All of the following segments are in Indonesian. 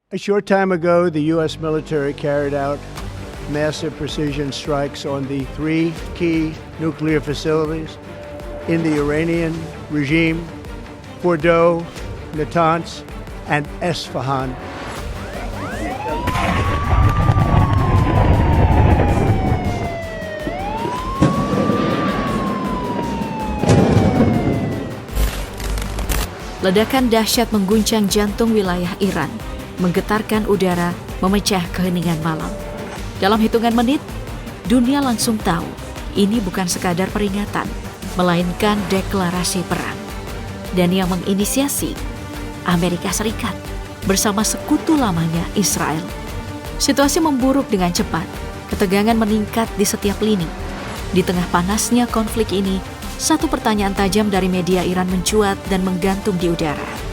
A short time ago, the U.S. military carried out massive precision strikes on the three key nuclear facilities in the Iranian regime: Fordow, Natanz, and Esfahan. Ledakan dahsyat mengguncang jantung wilayah Iran, menggetarkan udara, memecah keheningan malam. Dalam hitungan menit, dunia langsung tahu ini bukan sekadar peringatan, melainkan deklarasi perang. Dan yang menginisiasi Amerika Serikat bersama sekutu lamanya Israel. Situasi memburuk dengan cepat, ketegangan meningkat di setiap lini. Di tengah panasnya konflik ini, satu pertanyaan tajam dari media Iran mencuat dan menggantung di udara.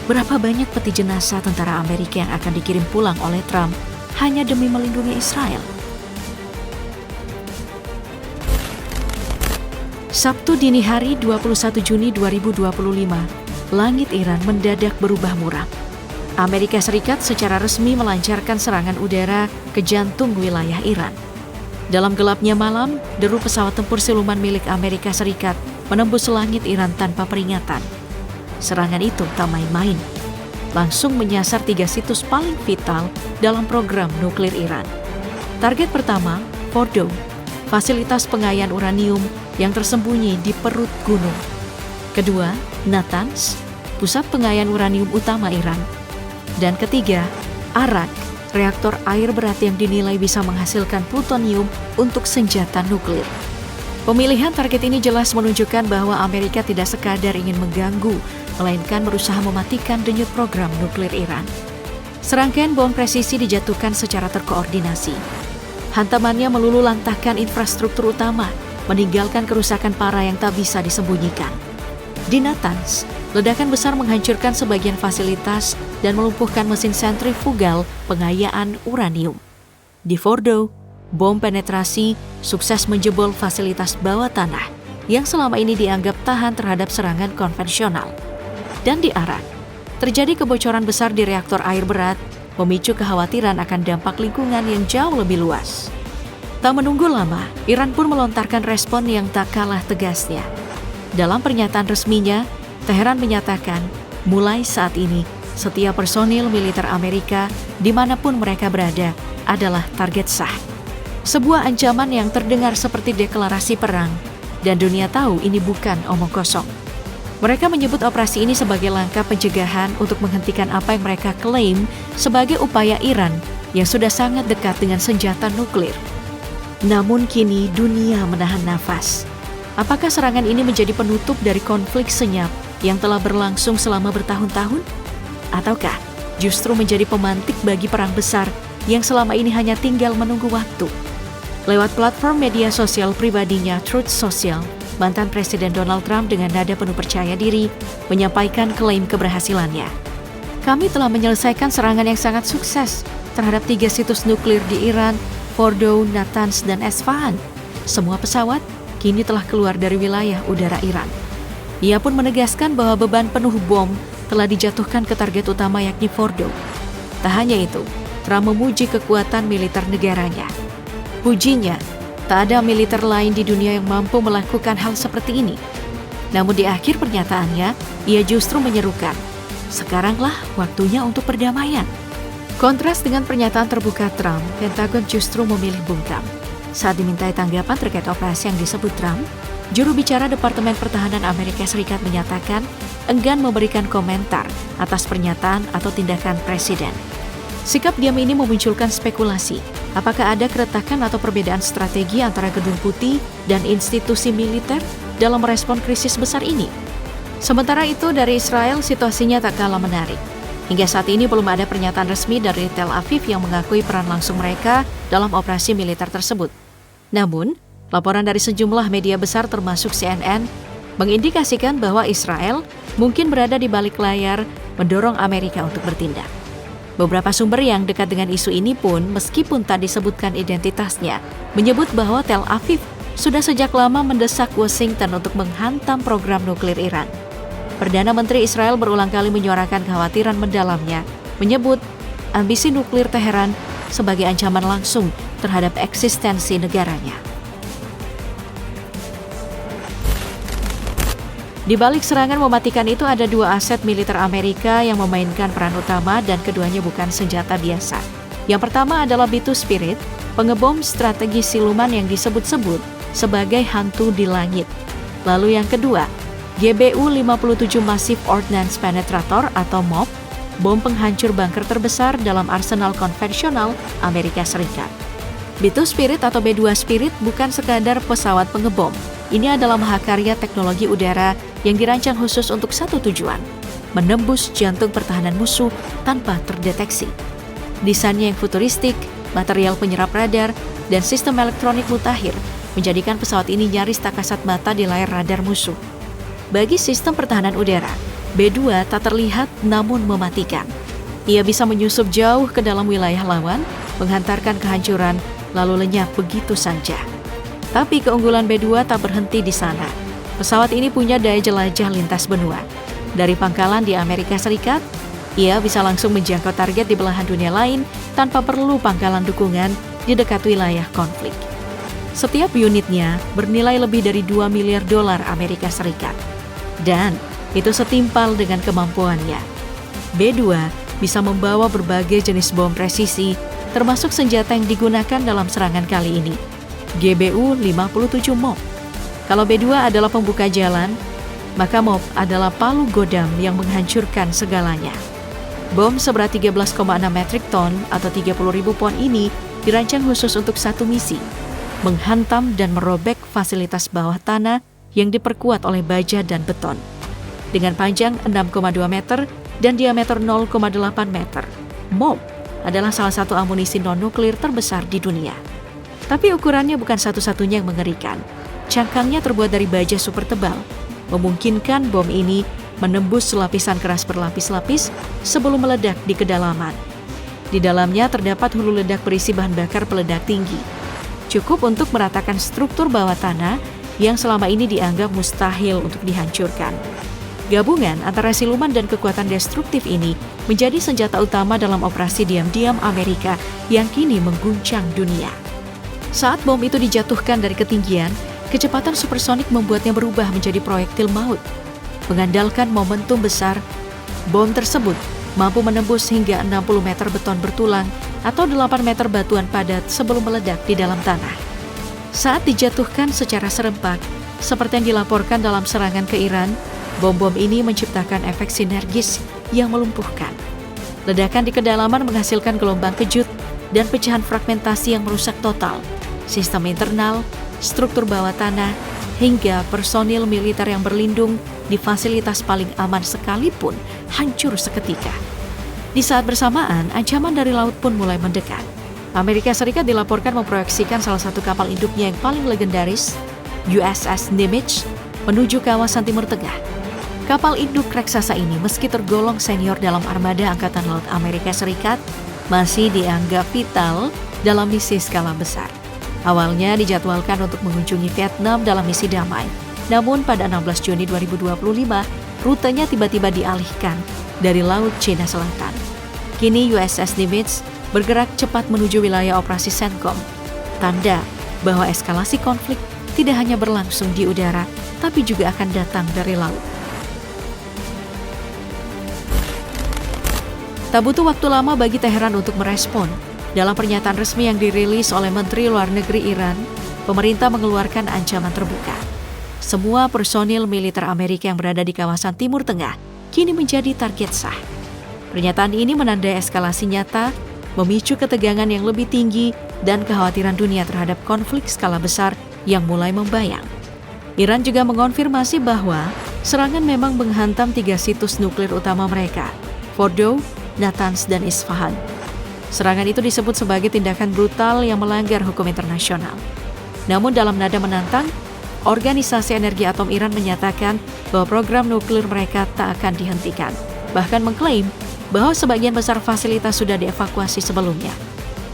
Berapa banyak peti jenazah tentara Amerika yang akan dikirim pulang oleh Trump hanya demi melindungi Israel? Sabtu dini hari 21 Juni 2025, langit Iran mendadak berubah muram. Amerika Serikat secara resmi melancarkan serangan udara ke jantung wilayah Iran. Dalam gelapnya malam, deru pesawat tempur siluman milik Amerika Serikat menembus langit Iran tanpa peringatan. Serangan itu tak main-main, langsung menyasar 3 situs paling vital dalam program nuklir Iran. Target pertama, Fordow, fasilitas pengaian uranium yang tersembunyi di perut gunung. Kedua, Natanz, pusat pengaian uranium utama Iran. Dan ketiga, Arak, reaktor air berat yang dinilai bisa menghasilkan plutonium untuk senjata nuklir. Pemilihan target ini jelas menunjukkan bahwa Amerika tidak sekadar ingin mengganggu, melainkan berusaha mematikan denyut program nuklir Iran. Serangkaian bom presisi dijatuhkan secara terkoordinasi. Hantamannya meluluh lantahkan infrastruktur utama, meninggalkan kerusakan parah yang tak bisa disembunyikan. Di Natanz, ledakan besar menghancurkan sebagian fasilitas dan melumpuhkan mesin sentrifugal pengayaan uranium. Di Fordow, bom penetrasi sukses menjebol fasilitas bawah tanah yang selama ini dianggap tahan terhadap serangan konvensional. Dan di Arak, terjadi kebocoran besar di reaktor air berat, memicu kekhawatiran akan dampak lingkungan yang jauh lebih luas. Tak menunggu lama, Iran pun melontarkan respon yang tak kalah tegasnya. Dalam pernyataan resminya, Teheran menyatakan, mulai saat ini, setiap personil militer Amerika, dimanapun mereka berada, adalah target sah. Sebuah ancaman yang terdengar seperti deklarasi perang, dan dunia tahu ini bukan omong kosong. Mereka menyebut operasi ini sebagai langkah pencegahan untuk menghentikan apa yang mereka klaim sebagai upaya Iran yang sudah sangat dekat dengan senjata nuklir. Namun kini dunia menahan nafas. Apakah serangan ini menjadi penutup dari konflik senyap yang telah berlangsung selama bertahun-tahun? Ataukah justru menjadi pemantik bagi perang besar yang selama ini hanya tinggal menunggu waktu? Lewat platform media sosial pribadinya Truth Social, mantan Presiden Donald Trump dengan nada penuh percaya diri menyampaikan klaim keberhasilannya. Kami telah menyelesaikan serangan yang sangat sukses terhadap 3 situs nuklir di Iran, Fordow, Natanz, dan Esfahan. Semua pesawat kini telah keluar dari wilayah udara Iran. Ia pun menegaskan bahwa beban penuh bom telah dijatuhkan ke target utama yakni Fordow. Tak hanya itu, Trump memuji kekuatan militer negaranya. Pujinya, tak ada militer lain di dunia yang mampu melakukan hal seperti ini. Namun di akhir pernyataannya, ia justru menyerukan, sekaranglah waktunya untuk perdamaian. Kontras dengan pernyataan terbuka Trump, Pentagon justru memilih bungkam. Saat dimintai tanggapan terkait operasi yang disebut Trump, juru bicara Departemen Pertahanan Amerika Serikat menyatakan enggan memberikan komentar atas pernyataan atau tindakan Presiden. Sikap diam ini memunculkan spekulasi, apakah ada keretakan atau perbedaan strategi antara Gedung Putih dan institusi militer dalam merespon krisis besar ini. Sementara itu, dari Israel situasinya tak kalah menarik. Hingga saat ini belum ada pernyataan resmi dari Tel Aviv yang mengakui peran langsung mereka dalam operasi militer tersebut. Namun, laporan dari sejumlah media besar termasuk CNN mengindikasikan bahwa Israel mungkin berada di balik layar mendorong Amerika untuk bertindak. Beberapa sumber yang dekat dengan isu ini pun, meskipun tak disebutkan identitasnya, menyebut bahwa Tel Aviv sudah sejak lama mendesak Washington untuk menghantam program nuklir Iran. Perdana Menteri Israel berulang kali menyuarakan kekhawatiran mendalamnya, menyebut ambisi nuklir Teheran sebagai ancaman langsung terhadap eksistensi negaranya. Di balik serangan mematikan itu ada dua aset militer Amerika yang memainkan peran utama dan keduanya bukan senjata biasa. Yang pertama adalah B-2 Spirit, pengebom strategi siluman yang disebut-sebut sebagai hantu di langit. Lalu yang kedua, GBU-57 Massive Ordnance Penetrator atau MOP, bom penghancur bunker terbesar dalam arsenal konvensional Amerika Serikat. B-2 Spirit atau B-2 Spirit bukan sekadar pesawat pengebom. Ini adalah mahakarya teknologi udara yang dirancang khusus untuk satu tujuan, menembus jantung pertahanan musuh tanpa terdeteksi. Desainnya yang futuristik, material penyerap radar, dan sistem elektronik mutakhir menjadikan pesawat ini nyaris tak kasat mata di layar radar musuh. Bagi sistem pertahanan udara, B-2 tak terlihat namun mematikan. Ia bisa menyusup jauh ke dalam wilayah lawan, menghantarkan kehancuran, lalu lenyap begitu saja. Tapi keunggulan B-2 tak berhenti di sana. Pesawat ini punya daya jelajah lintas benua. Dari pangkalan di Amerika Serikat, ia bisa langsung menjangkau target di belahan dunia lain tanpa perlu pangkalan dukungan di dekat wilayah konflik. Setiap unitnya bernilai lebih dari 2 miliar dolar Amerika Serikat. Dan itu setimpal dengan kemampuannya. B-2 bisa membawa berbagai jenis bom presisi, termasuk senjata yang digunakan dalam serangan kali ini, GBU-57 MOP. Kalau B-2 adalah pembuka jalan, maka MOP adalah palu godam yang menghancurkan segalanya. Bom seberat 13,6 metrik ton atau 30.000 pon ini dirancang khusus untuk satu misi, menghantam dan merobek fasilitas bawah tanah yang diperkuat oleh baja dan beton. Dengan panjang 6,2 meter dan diameter 0,8 meter, MOP adalah salah satu amunisi non-nuklir terbesar di dunia. Tapi ukurannya bukan satu-satunya yang mengerikan. Cangkangnya terbuat dari baja super tebal, memungkinkan bom ini menembus lapisan keras berlapis-lapis sebelum meledak di kedalaman. Di dalamnya terdapat hulu ledak berisi bahan bakar peledak tinggi. Cukup untuk meratakan struktur bawah tanah yang selama ini dianggap mustahil untuk dihancurkan. Gabungan antara siluman dan kekuatan destruktif ini menjadi senjata utama dalam operasi diam-diam Amerika yang kini mengguncang dunia. Saat bom itu dijatuhkan dari ketinggian, kecepatan supersonik membuatnya berubah menjadi proyektil maut. Mengandalkan momentum besar, bom tersebut mampu menembus hingga 60 meter beton bertulang atau 8 meter batuan padat sebelum meledak di dalam tanah. Saat dijatuhkan secara serempak, seperti yang dilaporkan dalam serangan ke Iran, bom-bom ini menciptakan efek sinergis yang melumpuhkan. Ledakan di kedalaman menghasilkan gelombang kejut dan pecahan fragmentasi yang merusak total sistem internal, struktur bawah tanah, hingga personil militer yang berlindung di fasilitas paling aman sekalipun hancur seketika. Di saat bersamaan, ancaman dari laut pun mulai mendekat. Amerika Serikat dilaporkan memproyeksikan salah satu kapal induknya yang paling legendaris, USS Nimitz, menuju kawasan Timur Tengah. Kapal induk raksasa ini meski tergolong senior dalam armada Angkatan Laut Amerika Serikat, masih dianggap vital dalam misi skala besar. Awalnya dijadwalkan untuk mengunjungi Vietnam dalam misi damai. Namun pada 16 Juni 2025, rutenya tiba-tiba dialihkan dari Laut Cina Selatan. Kini USS Nimitz bergerak cepat menuju wilayah operasi CENTCOM. Tanda bahwa eskalasi konflik tidak hanya berlangsung di udara, tapi juga akan datang dari laut. Tak butuh waktu lama bagi Teheran untuk merespon. Dalam pernyataan resmi yang dirilis oleh Menteri Luar Negeri Iran, pemerintah mengeluarkan ancaman terbuka. Semua personil militer Amerika yang berada di kawasan Timur Tengah kini menjadi target sah. Pernyataan ini menandai eskalasi nyata, memicu ketegangan yang lebih tinggi dan kekhawatiran dunia terhadap konflik skala besar yang mulai membayang. Iran juga mengonfirmasi bahwa serangan memang menghantam 3 situs nuklir utama mereka, Fordow, Natanz, dan Isfahan. Serangan itu disebut sebagai tindakan brutal yang melanggar hukum internasional. Namun dalam nada menantang, Organisasi Energi Atom Iran menyatakan bahwa program nuklir mereka tak akan dihentikan. Bahkan mengklaim bahwa sebagian besar fasilitas sudah dievakuasi sebelumnya.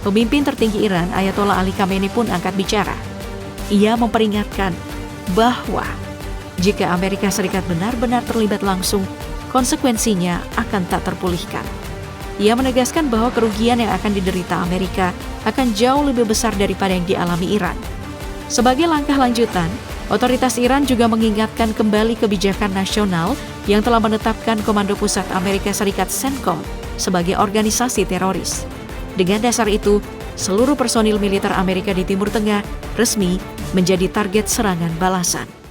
Pemimpin tertinggi Iran, Ayatollah Ali Khamenei pun angkat bicara. Ia memperingatkan bahwa jika Amerika Serikat benar-benar terlibat langsung, konsekuensinya akan tak terpulihkan. Ia menegaskan bahwa kerugian yang akan diderita Amerika akan jauh lebih besar daripada yang dialami Iran. Sebagai langkah lanjutan, otoritas Iran juga mengingatkan kembali kebijakan nasional yang telah menetapkan Komando Pusat Amerika Serikat CENTCOM sebagai organisasi teroris. Dengan dasar itu, seluruh personil militer Amerika di Timur Tengah resmi menjadi target serangan balasan.